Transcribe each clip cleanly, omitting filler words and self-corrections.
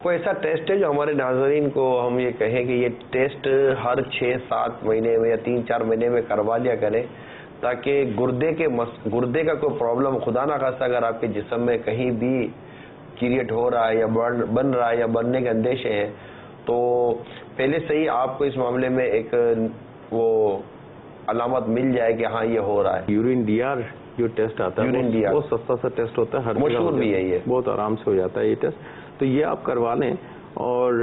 کوئی ایسا ٹیسٹ ہے جو ہمارے ناظرین کو ہم یہ کہیں کہ یہ ٹیسٹ ہر 6-7 مہینے میں یا 3-4 مہینے میں کروا لیا کریں تاکہ گردے کا کوئی پرابلم خدا نہ خواستہ اگر آپ کے جسم میں کہیں بھی کریٹ ہو رہا ہے یا بن رہا ہے یا بننے کے اندیشے ہیں تو پہلے سے ہی آپ کو اس معاملے میں ایک وہ علامت مل جائے کہ ہاں یہ ہو رہا ہے. یورین ڈی آر جو ٹیسٹ آتا ہے بہت سستا سا ٹیسٹ ہوتا ہے, ہر مشہور بھی ہے, یہ بہت آرام سے ہو جاتا ہے یہ ٹیسٹ. تو یہ آپ کروا لیں اور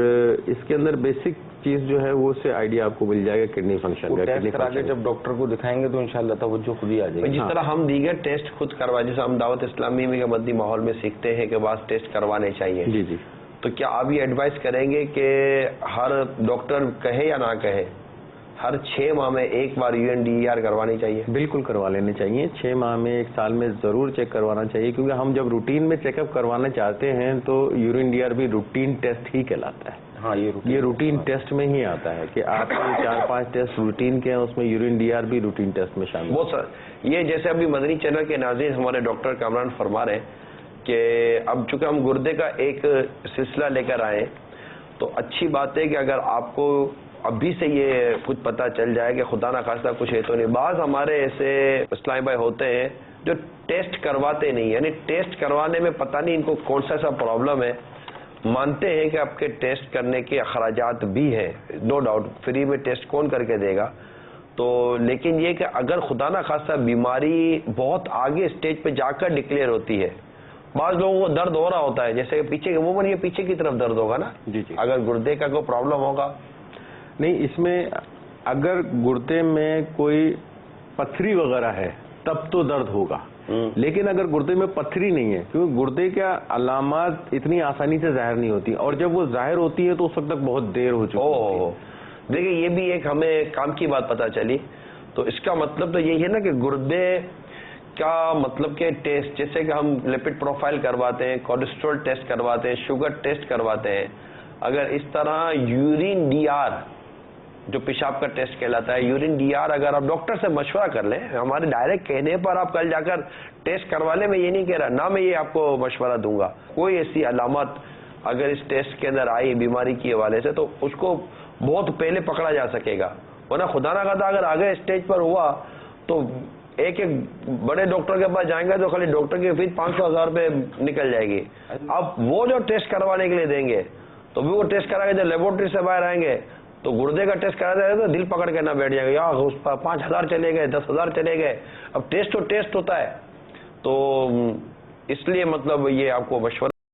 اس کے اندر بیسک چیز جو ہے وہ اس سے آئیڈیا آپ کو مل جائے گا کڈنی فنکشن کا. ٹیسٹ کرا کے جب ڈاکٹر کو دکھائیں گے تو انشاءاللہ توجہ خود ہی آ جائے گی. جس طرح ہم دیگر ٹیسٹ خود کروا, جیسے ہم دعوت اسلامی میں مدنی ماحول میں سیکھتے ہیں کہ بعض ٹیسٹ کروانے چاہیے, جی جی, تو کیا آپ یہ ایڈوائز کریں گے کہ ہر ڈاکٹر کہے یا نہ کہے ہر 6 ماہ میں ایک بار یورین ڈی آر کروانی چاہیے؟ بالکل کروا لینے چاہیے. 6 ماہ میں 1 سال میں ضرور چیک کروانا چاہیے, کیونکہ ہم جب روٹین میں چیک اپ کروانا چاہتے ہیں تو یورین ڈی آر بھی روٹین ٹیسٹ ہی کہلاتا ہے. ہاں, یہ روٹین ٹیسٹ میں ہی آتا ہے کہ آپ کے 4-5 ٹیسٹ روٹین کے ہیں, اس میں یورین ڈی آر بھی روٹین ٹیسٹ میں شامل. بہت سر, یہ جیسے ابھی مدنی چینل کے ناظرین ہمارے ڈاکٹر کامران فرما رہے ہیں کہ اب چونکہ ہم گردے کا ایک سلسلہ لے کر آئے تو اچھی بات ہے کہ اگر آپ کو ابھی سے یہ کچھ پتہ چل جائے کہ خدا نہ خواستہ کچھ ہے تو نہیں. بعض ہمارے ایسے اسلامی بھائی ہوتے ہیں جو ٹیسٹ کرواتے نہیں, یعنی ٹیسٹ کروانے میں پتہ نہیں ان کو کون سا پرابلم ہے. مانتے ہیں کہ آپ کے ٹیسٹ کرنے کے اخراجات بھی ہیں, نو ڈاؤٹ, فری میں ٹیسٹ کون کر کے دے گا, تو لیکن یہ کہ اگر خدا نہ خواستہ بیماری بہت آگے اسٹیج پہ جا کر ڈکلیئر ہوتی ہے, بعض لوگوں کو درد ہو رہا ہوتا ہے جیسے کہ پیچھے عموماً یہ پیچھے کی طرف درد ہوگا نا, جی جی, اگر گردے کا کوئی پرابلم ہوگا نہیں, اس میں اگر گردے میں کوئی پتھری وغیرہ ہے تب تو درد ہوگا, لیکن اگر گردے میں پتھری نہیں ہے, کیونکہ گردے کا علامات اتنی آسانی سے ظاہر نہیں ہوتی, اور جب وہ ظاہر ہوتی ہے تو اس وقت تک بہت دیر ہو چکی ہے. دیکھیں یہ بھی ایک ہمیں کام کی بات پتہ چلی, تو اس کا مطلب تو یہی ہے نا کہ گردے کا مطلب کہ ٹیسٹ, جیسے کہ ہم لپڈ پروفائل کرواتے ہیں, کولیسٹرول ٹیسٹ کرواتے ہیں, شوگر ٹیسٹ کرواتے ہیں, اگر اس طرح یورین ڈی آر جو پیشاب کا ٹیسٹ کہلاتا ہے, یورین ڈی آر اگر آپ ڈاکٹر سے مشورہ کر لیں, ہمارے ڈائریکٹ کہنے پر آپ کل جا کر ٹیسٹ کروا لیں, میں یہ نہیں کہہ رہا, نہ میں یہ آپ کو مشورہ دوں گا, کوئی ایسی علامت اگر اس ٹیسٹ کے اندر آئی بیماری کے حوالے سے تو اس کو بہت پہلے پکڑا جا سکے گا, ورنہ خدا نہ خواستہ اگر آگے اسٹیج پر ہوا تو ایک بڑے ڈاکٹر کے پاس جائیں گے تو خالی ڈاکٹر کی فیس 500,000 روپے نکل جائے گی. اب وہ جو ٹیسٹ کروانے کے لیے دیں گے تو بھی وہ ٹیسٹ کرا کے جب لیبورٹری سے باہر آئیں گے تو گردے کا ٹیسٹ کرا جائے تو دل پکڑ کے نہ بیٹھ جائے گا, یا اس پر 5,000 چلے گئے, 10,000 چلے گئے. اب ٹیسٹ تو ٹیسٹ ہوتا ہے, تو اس لیے مطلب یہ آپ کو مشورہ